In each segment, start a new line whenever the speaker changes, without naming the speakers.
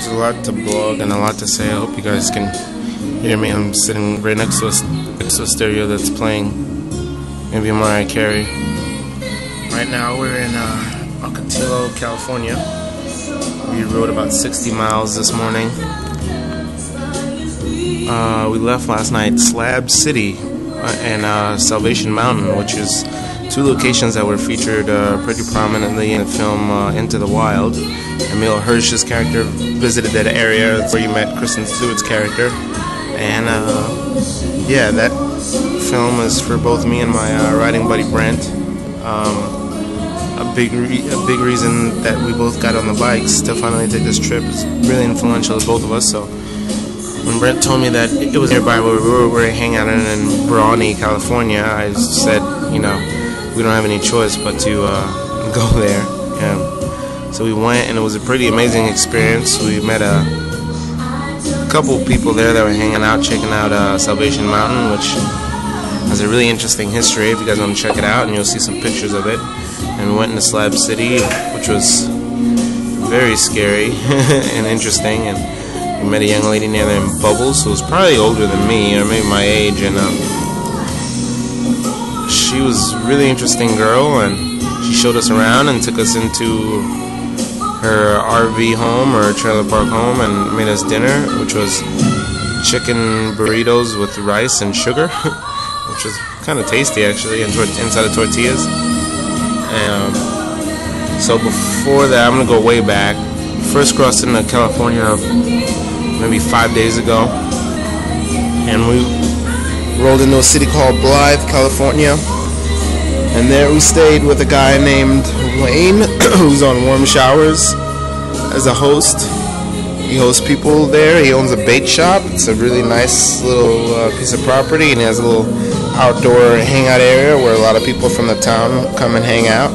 There's a lot to blog and a lot to say. I hope you guys can hear me. I'm sitting right next to a stereo that's playing maybe Mariah Carey. Right now we're in Ocotillo, California. We rode about 60 miles this morning. We left last night Slab City and Salvation Mountain, which is two locations that were featured pretty prominently in the film Into the Wild. Emile Hirsch's character visited that area. That's where you met Kristen Stewart's character. And yeah, that film is for both me and my riding buddy Brent. A big reason that we both got on the bikes to finally take this trip is really influential to both of us. So when Brent told me that it was nearby where we were hanging out in Brawley, California, I said, you know, we don't have any choice but to go there. So we went, and it was a pretty amazing experience. We met a couple people there that were hanging out, checking out Salvation Mountain, which has a really interesting history if you guys want to check it out, and you'll see some pictures of it. And we went into Slab City, which was very scary and interesting. And we met a young lady named Bubbles, who was probably older than me, or maybe my age, and she was a really interesting girl, and she showed us around and took us into her RV home, or trailer park home, and made us dinner, which was chicken burritos with rice and sugar, which was kind of tasty actually, inside of tortillas. And so before that, I'm gonna go way back. First crossed into California maybe 5 days ago, and we rolled into a city called Blythe, California. And there we stayed with a guy named Wayne, who's on Warm Showers as a host. He hosts people there. He owns a bait shop. It's a really nice little piece of property, and he has a little outdoor hangout area where a lot of people from the town come and hang out.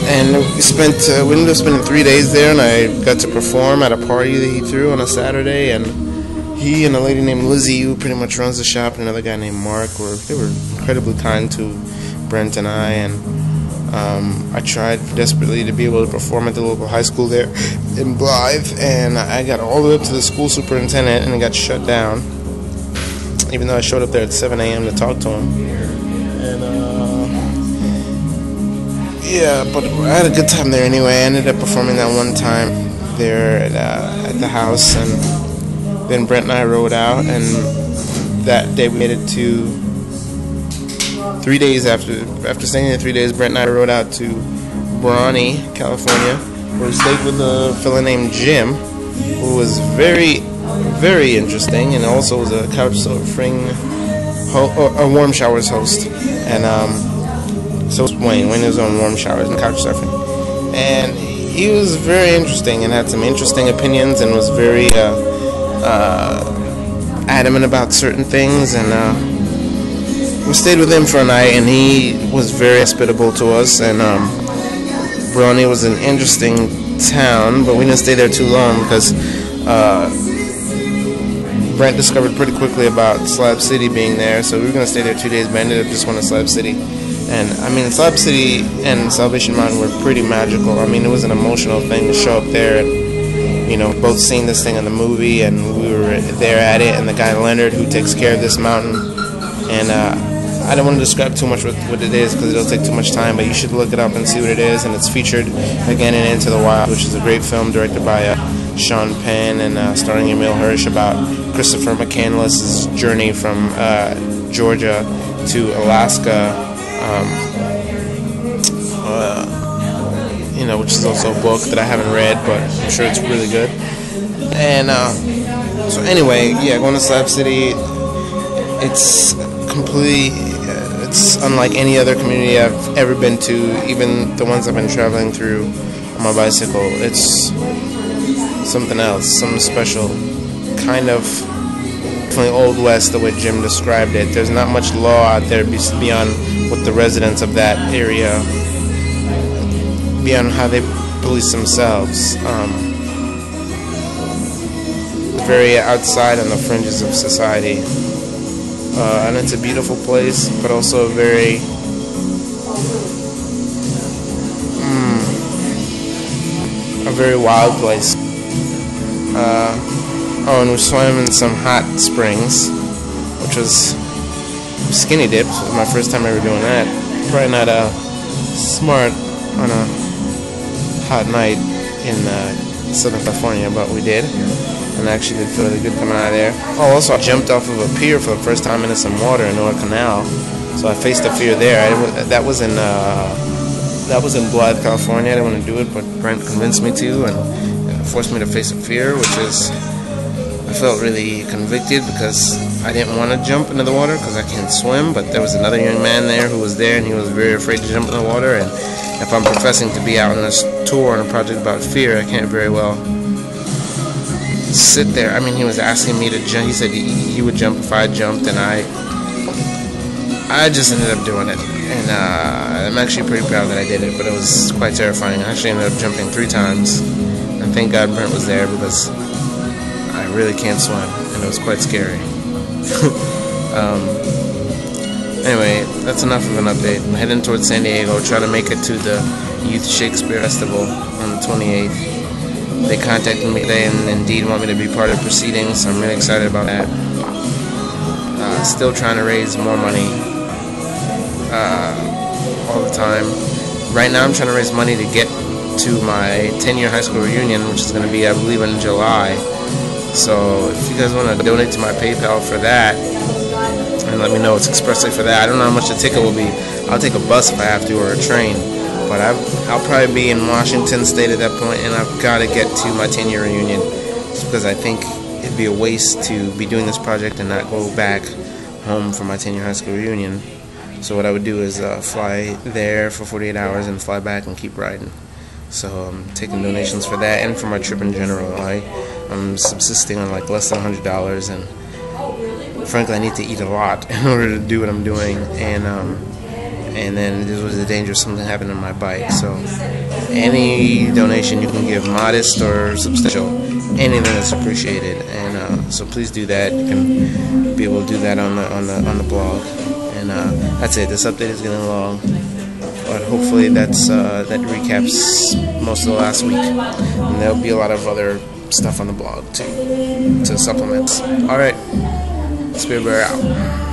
And we ended up spending 3 days there, and I got to perform at a party that he threw on a Saturday. And he and a lady named Lizzie, who pretty much runs the shop, and another guy named Mark, they were incredibly kind to Brent and I, and I tried desperately to be able to perform at the local high school there in Blythe, and I got all the way up to the school superintendent, and it got shut down, even though I showed up there at 7 a.m. to talk to him. And yeah, but I had a good time there anyway. I ended up performing that one time there at the house, and then Brent and I rode out, and that day we made it to 3 days after staying there 3 days. Brent and I rode out to Brawley, California, where we stayed with a fellow named Jim, who was very, very interesting, and also was a Couchsurfing, a Warm Showers host. And so was Wayne. Wayne was on Warm Showers and Couchsurfing, and he was very interesting and had some interesting opinions, and was very adamant about certain things. And we stayed with him for a night, and he was very hospitable to us. And Brawley was an interesting town, but we didn't stay there too long because Brent discovered pretty quickly about Slab City being there, so we were going to stay there 2 days, but ended up just going to Slab City. And I mean, Slab City and Salvation Mountain were pretty magical. I mean, it was an emotional thing to show up there, and you know, both seeing this thing in the movie, and we were there at it, and the guy Leonard who takes care of this mountain. And I don't want to describe too much what it is because it'll take too much time, but you should look it up and see what it is. And it's featured again in Into the Wild, which is a great film directed by Sean Penn, and starring Emile Hirsch, about Christopher McCandless's journey from Georgia to Alaska, you know, which is also a book that I haven't read, but I'm sure it's really good. And so anyway, yeah, going to Slab City, it's completely, it's unlike any other community I've ever been to, even the ones I've been traveling through on my bicycle. It's something else, something special, kind of definitely Old West the way Jim described it. There's not much law out there beyond what the residents of that area, beyond how they police themselves. Very outside on the fringes of society. And it's a beautiful place, but also a very wild place. Oh, and we swam in some hot springs, which was skinny dips. It was my first time ever doing that. Probably not smart on a hot night in Southern California, but we did. And I actually did feel really good coming out of there. Oh, also I jumped off of a pier for the first time into some water in North Canal. So I faced the fear there. That was in Blythe, California. I didn't want to do it, but Brent convinced me to, and forced me to face a fear, which is, I felt really convicted because I didn't want to jump into the water because I can't swim, but there was another young man there who was there, and he was very afraid to jump in the water. And if I'm professing to be out on this tour on a project about fear, I can't very well sit there. I mean, he was asking me to jump. He said he would jump if I jumped, and I just ended up doing it. And I'm actually pretty proud that I did it, but it was quite terrifying. I actually ended up jumping 3 times, and thank God Brent was there because I really can't swim, and it was quite scary. Anyway, that's enough of an update. I'm heading towards San Diego, try to make it to the Youth Shakespeare Festival on the 28th. They contacted me today and indeed want me to be part of the proceedings, so I'm really excited about that. Still trying to raise more money all the time. Right now I'm trying to raise money to get to my 10-year high school reunion, which is going to be, I believe, in July. So if you guys want to donate to my PayPal for that, and let me know it's expressly for that. I don't know how much the ticket will be. I'll take a bus if I have to, or a train. But I'll probably be in Washington State at that point, and I've got to get to my 10-year reunion, just because I think it'd be a waste to be doing this project and not go back home for my 10-year high school reunion. So what I would do is fly there for 48 hours and fly back and keep riding. So I'm taking donations for that and for my trip in general. I'm subsisting on like less than $100, and frankly I need to eat a lot in order to do what I'm doing. And then there was a danger of something happening to my bike. So any donation you can give, modest or substantial, anything that's appreciated. And so please do that. You can be able to do that on the blog. And that's it. This update is getting long, but hopefully that recaps most of the last week. And there'll be a lot of other stuff on the blog too to supplement. All right, Spirit Bear out.